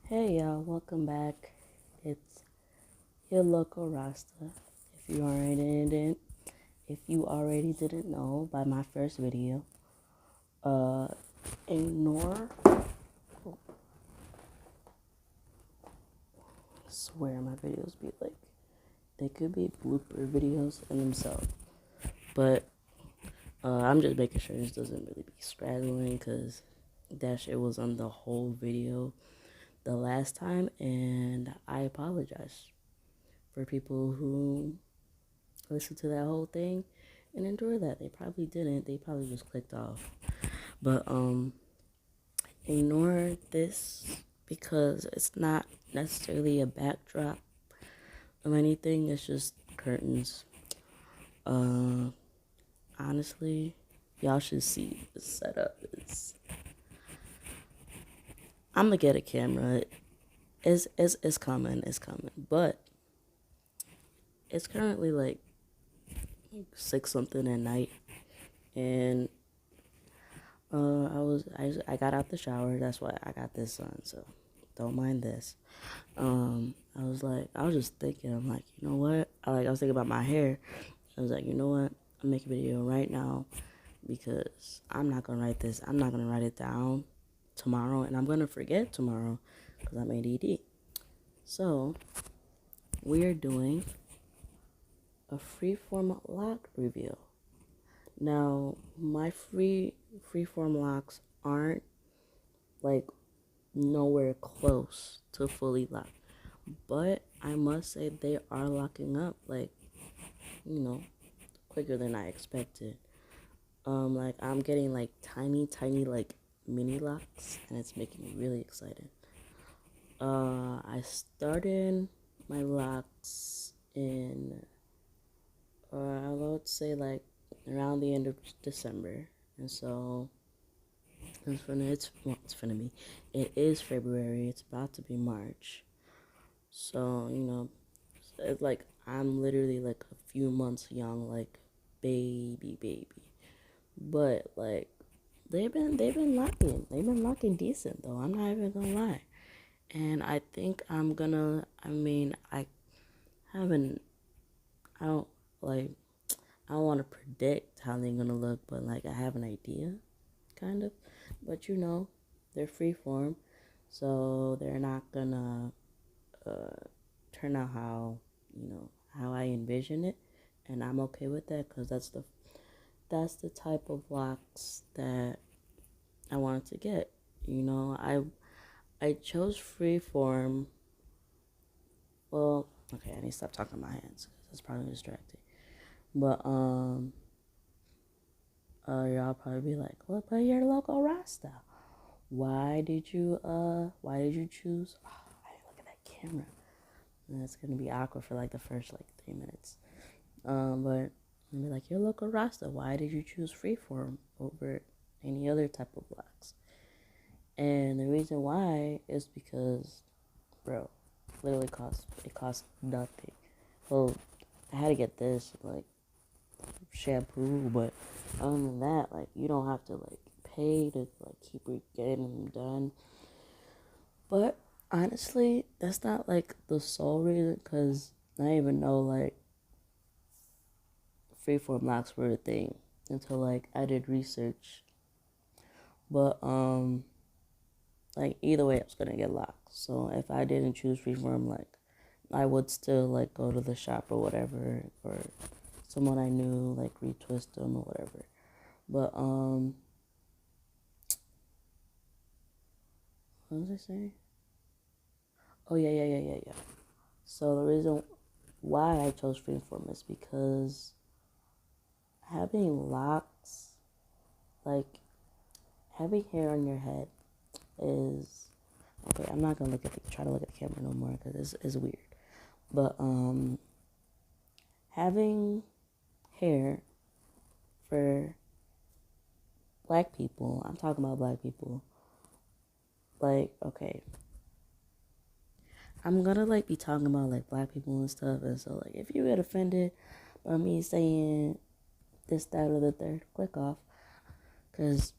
Hey y'all, welcome back. It's your local Rasta. If you already didn't know by my first video, uh, ignore. I swear my videos be like they could be blooper videos in themselves, but I'm just making sure this doesn't really be straggling because that shit was on the whole video the last time, and I apologize for people who listen to that whole thing and enjoy that. They probably didn't. They probably just clicked off. But ignore this because it's not necessarily a backdrop of anything. It's just curtains. Uh Honestly, y'all should see the setup. I'm gonna get a camera. It's coming, But it's currently like 6 something at night, and I got out the shower. That's why I got this on. So don't mind this. I was just thinking. I'm like, you know what? I was thinking about my hair. I was like, you know what? I'm making a video right now because I'm not gonna write this. I'm not gonna write it down tomorrow, and I'm gonna forget tomorrow because I'm ADD. So we are doing a freeform lock review. Now, my freeform locks aren't like nowhere close to fully locked, but I must say they are locking up like, you know, quicker than I expected. Like I'm getting like tiny like mini locks, and it's making me really excited. I started my locks in I would say like around the end of December, and so it's funny me. It is February. It's about to be March, so it's like I'm literally like a few months young, like baby. But like they've been locking decent though. I'm not even gonna lie, and I think I'm gonna. I mean, haven't. I don't like. I don't want to predict how they're gonna look, but like I have an idea, kind of. But they're free form, so they're not gonna uh, turn out how I envision it, and I'm okay with that because that's the type of locks that I wanted to get. I chose freeform. Well, okay, I need to stop talking my hands because that's probably distracting. But y'all probably be like, "What? But you're local Rasta. Why did you choose?" Oh, I didn't look at that camera. And it's gonna be awkward for like the first like 3 minutes. But I'm be like, "You're local Rasta. Why did you choose freeform over any other type of blocks?" And the reason why is because, bro, literally it costs nothing. Well, I had to get this like shampoo, but other than that, like you don't have to like pay to like keep getting them done. But honestly, that's not like the sole reason, because I even know like freeform locks were a thing until like I did research. But like either way, I was gonna get locked. So if I didn't choose freeform, like I would still like go to the shop or whatever, or someone I knew like retwist them or whatever. But what was I saying? Oh yeah. So the reason why I chose freeform is because having locks, like having hair on your head, is okay. I'm not gonna try to look at the camera no more because it's weird. But having hair for black people, I'm talking about black people. Like, okay, I'm gonna like be talking about like black people and stuff, and so like if you get offended by me saying this, that, or the third, click off, cause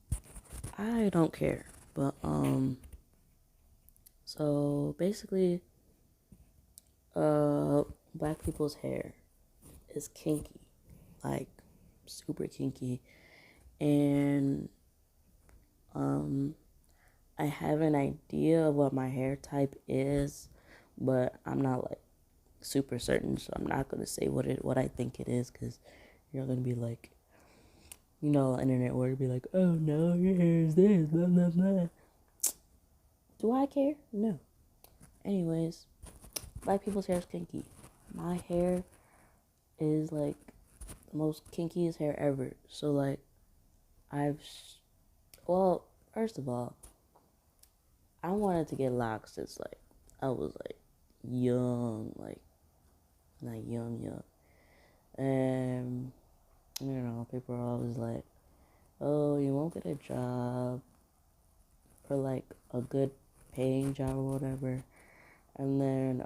I don't care. But So basically, black people's hair is kinky, like super kinky, and I have an idea of what my hair type is, but I'm not like super certain, so I'm not gonna say what I think it is, because you're gonna be like, internet word be like, oh no, your hair is this, blah blah blah. Do I care? No. Anyways, black people's hair is kinky. My hair is like the most kinkiest hair ever. So like, I've, well, first of all, I wanted to get locks since like I was like young, like not young, and people are always like, oh, you won't get a job or like a good paying job or whatever. And then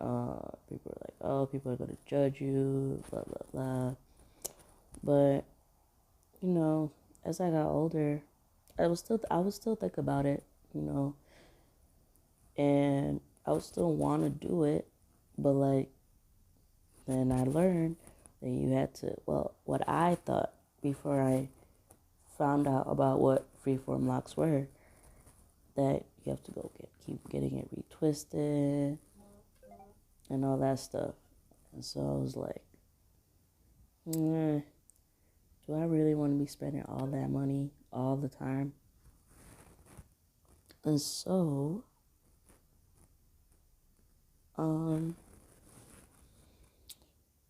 people are like, oh, people are gonna judge you, blah blah blah. But as I got older, I would still think about it, you know, and I would still want to do it, but like then I learned that you had to, well, what I thought before I found out about what freeform locks were, that you have to keep getting it retwisted and all that stuff. And so I was like, do I really want to be spending all that money all the time? And so,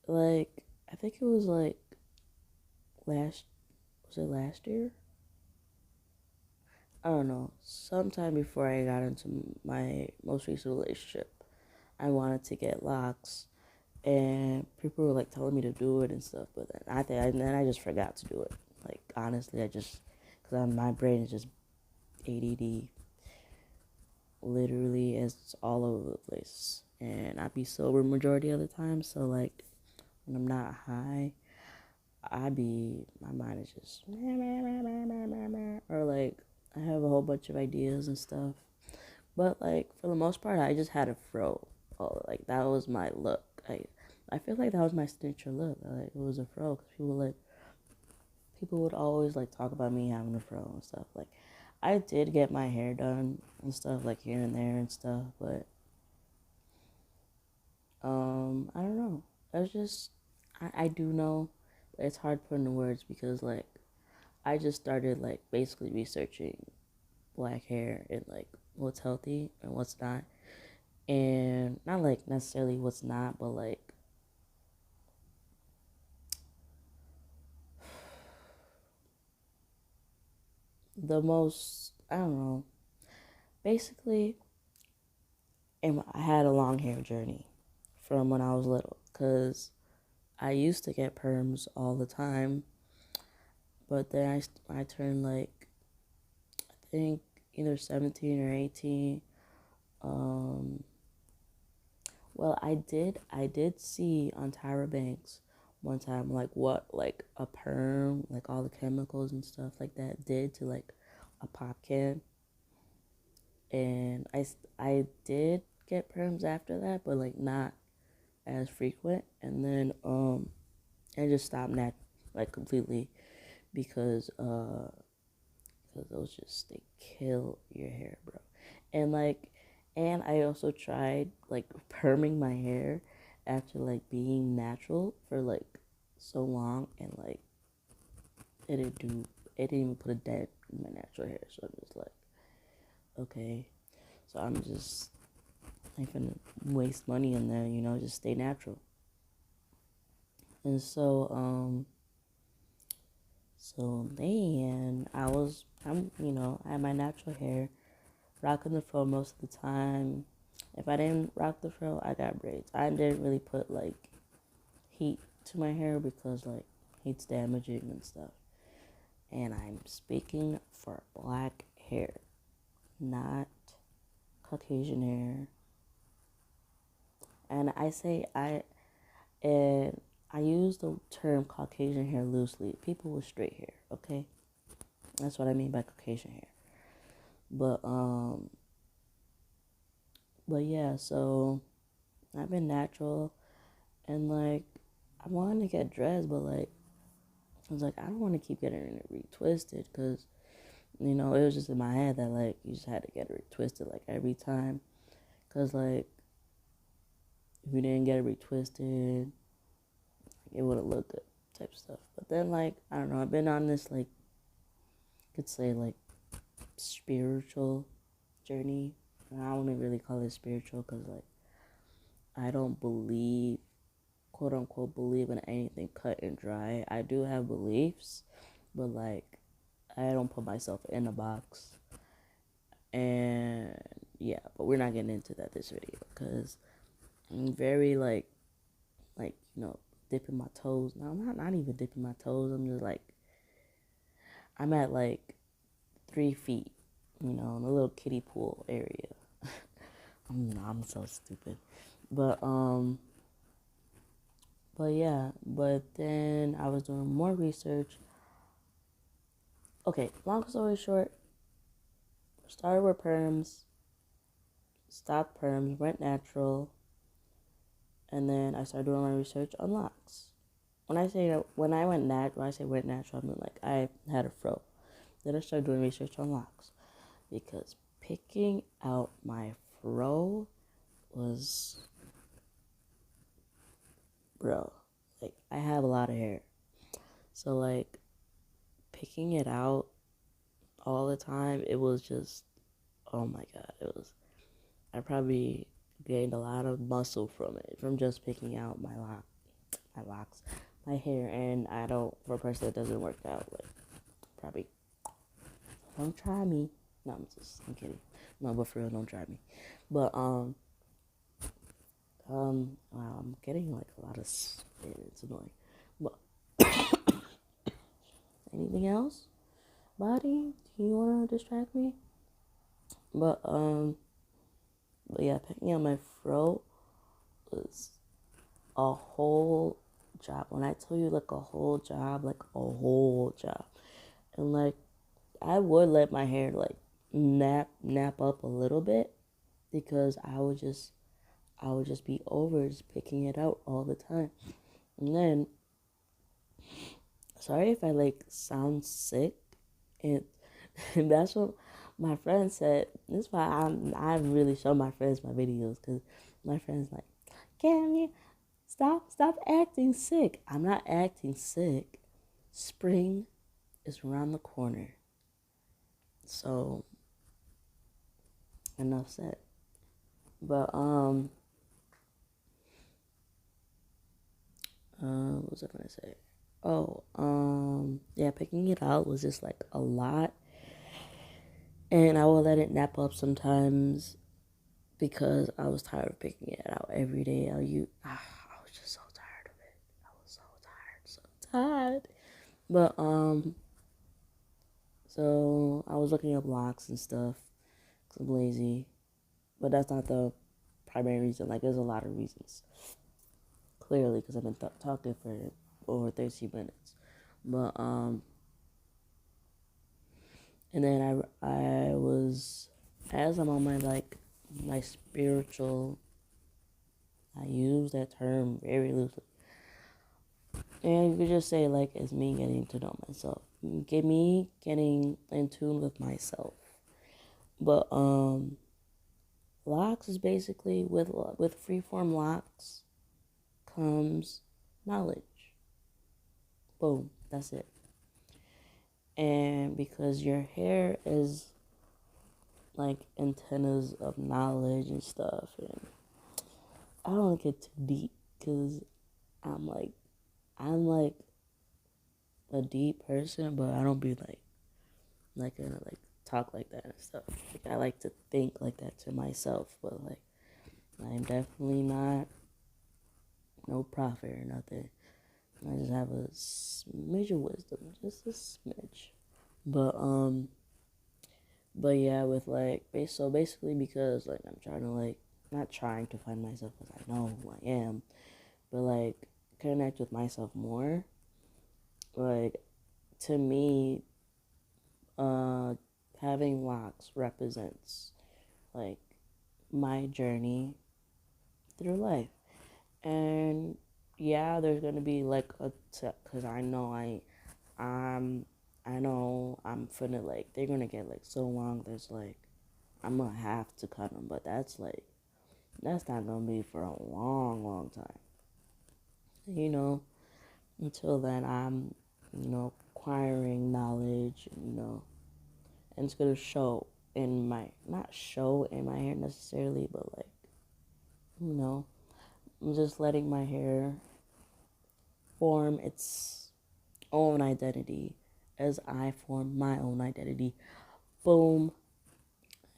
like, I think it was like was it last year? I don't know, sometime before I got into my most recent relationship, I wanted to get locks, and people were like telling me to do it and stuff, but then I just forgot to do it. Like honestly, because my brain is just ADD, literally, it's all over the place, and I be sober majority of the time. So like when I'm not high, my mind is just or like I have a whole bunch of ideas and stuff. But like for the most part, I just had a fro. Oh, like that was my look. I feel like that was my signature look. Like it was a fro, because people would always like talk about me having a fro and stuff. Like I did get my hair done and stuff, like here and there and stuff, but I don't know. It's just I do know, but it's hard putting the words, because like I just started like basically researching black hair and like what's healthy and what's not, and not like necessarily what's not, but like the most, I don't know, basically. And I had a long hair journey from when I was little, because I used to get perms all the time, but then I turned like, I think either 17 or 18. Um, well, I did see on Tyra Banks one time like what like a perm, like all the chemicals and stuff like that did to like a pop can, and I did get perms after that, but like not as frequent, and then I just stopped that like completely, because those just, they kill your hair, bro. And like, and I also tried like perming my hair after like being natural for like so long, and like it didn't even put a dent in my natural hair. So I'm just like, okay, so I'm gonna waste money in there, just stay natural. And so then I had my natural hair, rocking the fro most of the time. If I didn't rock the fro, I got braids. I didn't really put like heat to my hair, because like heat's damaging and stuff. And I'm speaking for black hair, not Caucasian hair. And and I use the term Caucasian hair loosely. People with straight hair, okay? That's what I mean by Caucasian hair. But But yeah, so I've been natural, and like I wanted to get dressed, but like I was like, I don't want to keep getting it retwisted because it was just in my head that like you just had to get it retwisted like every time, because like if you didn't get it retwisted, it wouldn't look good type stuff. But then like I don't know, I've been on this like could say like spiritual journey. And I wouldn't really call it spiritual because like I don't believe, quote unquote, believe in anything cut and dry. I do have beliefs, but like I don't put myself in a box. And yeah, but we're not getting into that this video because I'm very like dipping my toes. No, I'm not even dipping my toes. I'm just like I'm at like 3 feet, in a little kiddie pool area. I'm so stupid, but but yeah, but then I was doing more research. Okay, long story short, started with perms, stopped perms, went natural, and then I started doing my research on locks. When I say when I went natural, when I say went natural, I mean like I had a fro. Then I started doing research on locks because picking out my fro was, bro, like I have a lot of hair, so like picking it out all the time, it was just, oh my god, I probably gained a lot of muscle from it, from just picking out my hair, and I don't, for a person that doesn't work out, like, probably, don't try me. No, I'm kidding. No, but for real, don't try me. But, wow, I'm getting, like, a lot of spit, it's annoying. But, anything else? Body, do you want to distract me? But yeah, picking out my fro was a whole job. When I tell you like a whole job, like a whole job. And like I would let my hair like nap up a little bit because I would just be over just picking it out all the time. And then sorry if I like sound sick, and, and that's what my friend said. This is why I really show my friends my videos because my friends like, can you stop acting sick? I'm not acting sick. Spring is around the corner. So enough said. But what was I gonna say? Oh, yeah, picking it out was just like a lot, and I will let it nap up sometimes because I was tired of picking it out every day. I was just so tired of it. I was so tired. But so I was looking up locks and stuff because I'm lazy. But that's not the primary reason. Like, there's a lot of reasons. Clearly, because I've been talking for over 30 minutes. But, and then I was, as I'm on my, like, my spiritual, I use that term very loosely. And you could just say, like, it's me getting to know myself. Me getting in tune with myself. But, locks is basically, with freeform locks comes knowledge. Boom, that's it. And because your hair is like antennas of knowledge and stuff, and I don't get too deep because I'm like a deep person, but I don't be like gonna like talk like that and stuff. Like I like to think like that to myself, but like I'm definitely not no prophet or nothing. I just have a smidge of wisdom, just a smidge. But but yeah, with like so basically because like I'm trying to like not trying to find myself because I know who I am, but like connect with myself more. Like to me, uh, having locks represents like my journey through life. And yeah, there's gonna be like cause I know I'm finna like they're gonna get like so long. There's like I'm gonna have to cut them, but that's not gonna be for a long, long time. You know, until then I'm acquiring knowledge. And it's gonna show in my not show in my hair necessarily, but like you know, I'm just letting my hair form its own identity as I form my own identity. Boom.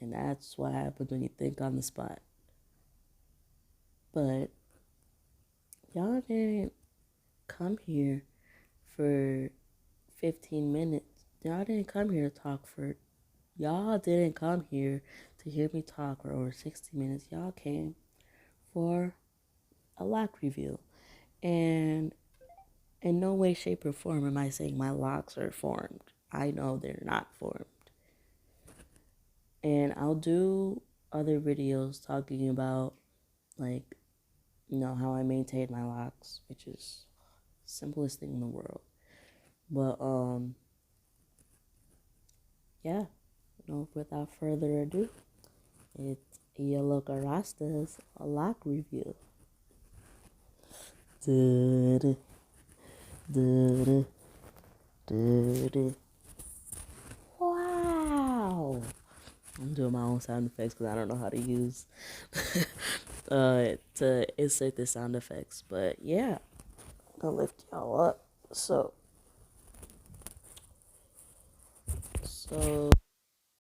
And that's what happens when you think on the spot. But y'all didn't come here for 15 minutes. Y'all didn't come here to talk for. Y'all didn't come here to hear me talk for over 60 minutes. Y'all came for a lock review. And in no way, shape, or form am I saying my locks are formed. I know they're not formed. And I'll do other videos talking about, like, how I maintain my locks, which is the simplest thing in the world. But, yeah, without further ado, it's Yellow Rasta's lock review. Da-da, da-da, da-da. Wow! I'm doing my own sound effects because I don't know how to use to insert the sound effects. But yeah, I'm gonna lift y'all up. So